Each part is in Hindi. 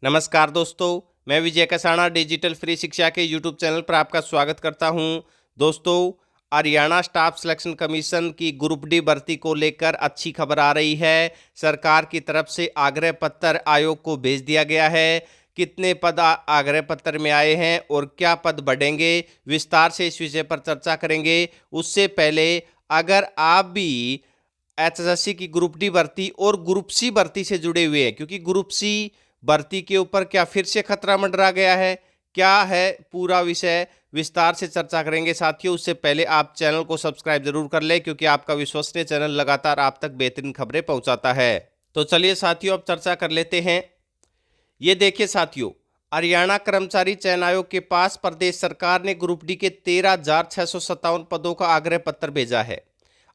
नमस्कार दोस्तों, मैं विजय कसाना डिजिटल फ्री शिक्षा के यूट्यूब चैनल पर आपका स्वागत करता हूं। दोस्तों, हरियाणा स्टाफ सिलेक्शन कमीशन की ग्रुप डी भर्ती को लेकर अच्छी खबर आ रही है। सरकार की तरफ से आग्रह पत्र आयोग को भेज दिया गया है। कितने पद आग्रह पत्र में आए हैं और क्या पद बढ़ेंगे, विस्तार से इस विषय पर चर्चा करेंगे। उससे पहले अगर आप भी एचएसएससी की ग्रुप डी भर्ती और ग्रुप सी भर्ती से जुड़े हुए हैं, क्योंकि ग्रुप सी भर्ती के ऊपर क्या फिर से खतरा मंडरा गया है, क्या है पूरा विषय, विस्तार से चर्चा करेंगे साथियों। उससे पहले आप चैनल को सब्सक्राइब जरूर कर लें, क्योंकि आपका विश्वसनीय चैनल लगातार आप तक बेहतरीन खबरें पहुंचाता है। तो चलिए साथियों, अब चर्चा कर लेते हैं। ये देखिए साथियों, हरियाणा कर्मचारी चयन आयोग के पास प्रदेश सरकार ने ग्रुप डी के 13,657 पदों का आग्रह पत्र भेजा है।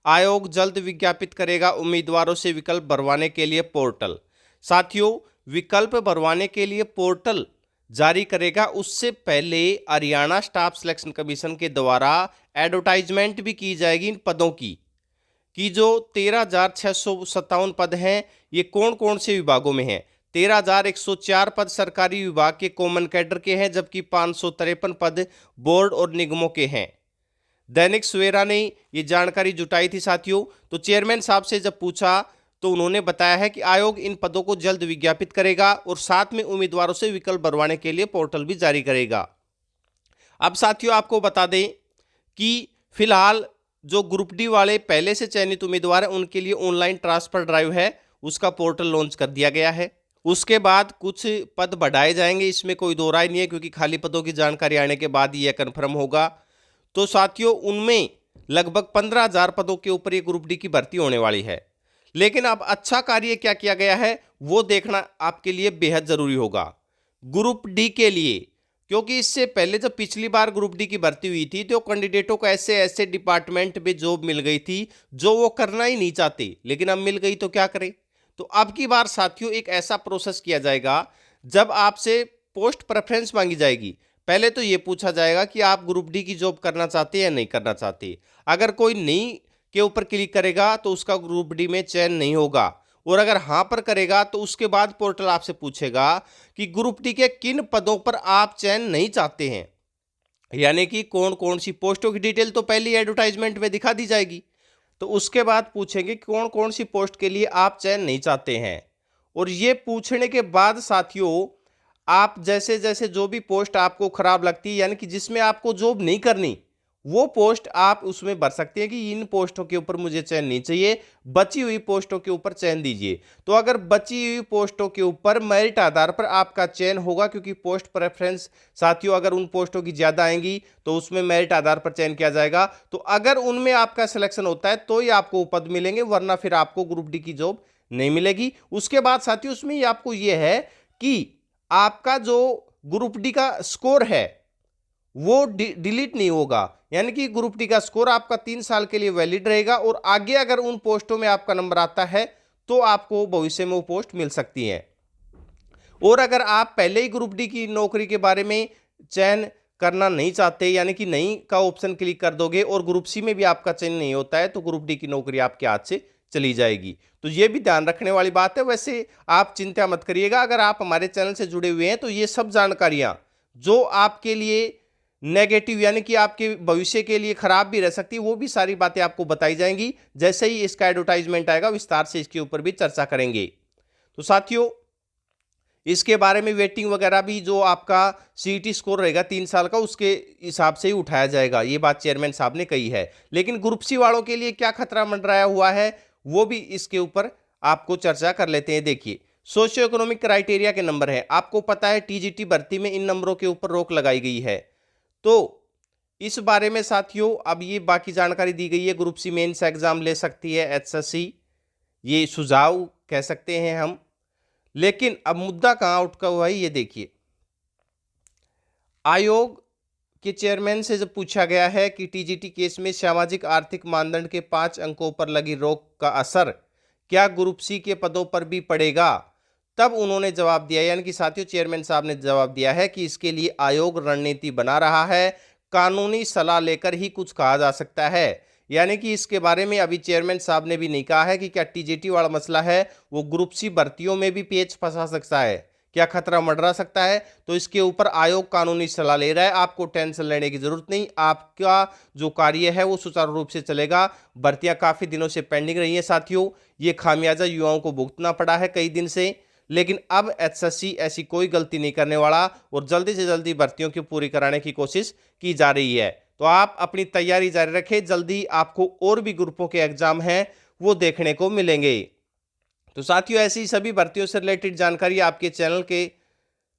आयोग जल्द विज्ञापित करेगा उम्मीदवारों से विकल्प भरवाने के लिए पोर्टल। साथियों, विकल्प भरवाने के लिए पोर्टल जारी करेगा, उससे पहले हरियाणा स्टाफ सिलेक्शन कमीशन के द्वारा एडवर्टाइजमेंट भी की जाएगी इन पदों की जो 13,657 पद हैं, ये कौन कौन से विभागों में हैं। 13,104 पद सरकारी विभाग के कॉमन कैडर के हैं, जबकि 553 पद बोर्ड और निगमों के हैं। दैनिक सवेरा ने ये जानकारी जुटाई थी साथियों। तो चेयरमैन साहब से जब पूछा तो उन्होंने बताया है कि आयोग इन पदों को जल्द विज्ञापित करेगा और साथ में उम्मीदवारों से विकल्प भरवाने के लिए पोर्टल भी जारी करेगा। अब साथियों, आपको बता दें कि फिलहाल जो ग्रुप डी वाले पहले से चयनित उम्मीदवार हैं, उनके लिए ऑनलाइन ट्रांसफर ड्राइव है, उसका पोर्टल लॉन्च कर दिया गया है। उसके बाद कुछ पद बढ़ाए जाएंगे, इसमें कोई दो राय नहीं है, क्योंकि खाली पदों की जानकारी आने के बाद ही यह कन्फर्म होगा। तो साथियों, उनमें लगभग 15,000 पदों के ऊपर ये ग्रुप डी की भर्ती होने वाली है। लेकिन अब अच्छा कार्य क्या किया गया है वो देखना आपके लिए बेहद जरूरी होगा ग्रुप डी के लिए, क्योंकि इससे पहले जब पिछली बार ग्रुप डी की भर्ती हुई थी तो कैंडिडेटों को ऐसे ऐसे डिपार्टमेंट में जॉब मिल गई थी जो वो करना ही नहीं चाहते, लेकिन अब मिल गई तो क्या करें। तो अब की बार साथियों एक ऐसा प्रोसेस किया जाएगा, जब आपसे पोस्ट प्रेफरेंस मांगी जाएगी, पहले तो ये पूछा जाएगा कि आप ग्रुप डी की जॉब करना चाहते हैं या नहीं करना चाहते। अगर कोई नहीं के ऊपर क्लिक करेगा तो उसका ग्रुप डी में चयन नहीं होगा, और अगर हां पर करेगा तो उसके बाद पोर्टल आपसे पूछेगा कि ग्रुप डी के किन पदों पर आप चयन नहीं चाहते हैं, यानी कि कौन कौन सी पोस्टों की डिटेल तो पहले एडवर्टाइजमेंट में दिखा दी जाएगी। तो उसके बाद पूछेंगे कौन कौन सी पोस्ट के लिए आप चयन नहीं चाहते हैं, और ये पूछने के बाद साथियों आप जैसे जैसे जो भी पोस्ट आपको खराब लगती है, यानी कि जिसमें आपको जॉब नहीं करनी, वो पोस्ट आप उसमें भर सकते हैं कि इन पोस्टों के ऊपर मुझे चयन नहीं चाहिए, बची हुई पोस्टों के ऊपर चयन दीजिए। तो अगर बची हुई पोस्टों के ऊपर मेरिट आधार पर आपका चयन होगा, क्योंकि पोस्ट प्रेफरेंस साथियों अगर उन पोस्टों की ज्यादा आएंगी तो उसमें मेरिट आधार पर चयन किया जाएगा। तो अगर उनमें आपका सिलेक्शन होता है तो ही आपको पद मिलेंगे, वरना फिर आपको ग्रुप डी की जॉब नहीं मिलेगी। उसके बाद साथियों उसमें आपको यह है कि आपका जो ग्रुप डी का स्कोर है वो डिलीट नहीं होगा, यानी कि ग्रुप डी का स्कोर आपका 3 साल के लिए वैलिड रहेगा, और आगे अगर उन पोस्टों में आपका नंबर आता है तो आपको भविष्य में वो पोस्ट मिल सकती है। और अगर आप पहले ही ग्रुप डी की नौकरी के बारे में चयन करना नहीं चाहते, यानी कि नहीं का ऑप्शन क्लिक कर दोगे और ग्रुप सी में भी आपका चयन नहीं होता है, तो ग्रुप डी की नौकरी आपके हाथ से चली जाएगी। तो ये भी ध्यान रखने वाली बात है। वैसे आप चिंता मत करिएगा, अगर आप हमारे चैनल से जुड़े हुए हैं तो ये सब जानकारियां जो आपके लिए नेगेटिव यानी कि आपके भविष्य के लिए खराब भी रह सकती है, वो भी सारी बातें आपको बताई जाएंगी। जैसे ही इसका एडवर्टाइजमेंट आएगा विस्तार से इसके ऊपर भी चर्चा करेंगे। तो साथियों इसके बारे में वेटिंग वगैरह भी जो आपका सीईटी स्कोर रहेगा 3 साल का, उसके हिसाब से ही उठाया जाएगा, ये बात चेयरमैन साहब ने कही है। लेकिन ग्रुप सी वालों के लिए क्या खतरा मंडराया हुआ है वो भी इसके ऊपर आपको चर्चा कर लेते हैं। देखिए, सोशियो इकोनॉमिक क्राइटेरिया के नंबर है, आपको पता है टीजीटी भर्ती में इन नंबरों के ऊपर रोक लगाई गई है। तो इस बारे में साथियों अब ये बाकी जानकारी दी गई है। ग्रुप सी मेंस एग्जाम ले सकती है एचएससी, ये सुझाव कह सकते हैं हम। लेकिन अब मुद्दा कहां उठका हुआ है ये देखिए, आयोग के चेयरमैन से जब पूछा गया है कि टीजीटी केस में सामाजिक आर्थिक मानदंड के 5 अंकों पर लगी रोक का असर क्या ग्रुप सी के पदों पर भी पड़ेगा, तब उन्होंने जवाब दिया, यानी कि साथियों चेयरमैन साहब ने जवाब दिया है कि इसके लिए आयोग रणनीति बना रहा है, कानूनी सलाह लेकर ही कुछ कहा जा सकता है। यानी कि इसके बारे में अभी चेयरमैन साहब ने भी नहीं कहा है कि क्या टीजीटी वाला मसला है वो ग्रुप सी भर्तियों में भी पेच फंसा सकता है, क्या खतरा मंडरा सकता है, तो इसके ऊपर आयोग कानूनी सलाह ले रहा है। आपको टेंशन लेने की जरूरत नहीं, आपका जो कार्य है वो सुचारू रूप से चलेगा। भर्तियां काफी दिनों से पेंडिंग रही है साथियों, ये खामियाजा युवाओं को भुगतना पड़ा है कई दिन से, लेकिन अब एचएससी ऐसी कोई गलती नहीं करने वाला और जल्दी से जल्दी भर्तियों की पूरी कराने की कोशिश की जा रही है। तो आप अपनी तैयारी जारी रखें, जल्दी आपको और भी ग्रुपों के एग्जाम हैं वो देखने को मिलेंगे। तो साथियों, ऐसी सभी भर्तियों से रिलेटेड जानकारी आपके चैनल के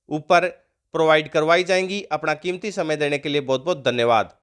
ऊपर प्रोवाइड करवाई जाएंगी। अपना कीमती समय देने के लिए बहुत बहुत धन्यवाद।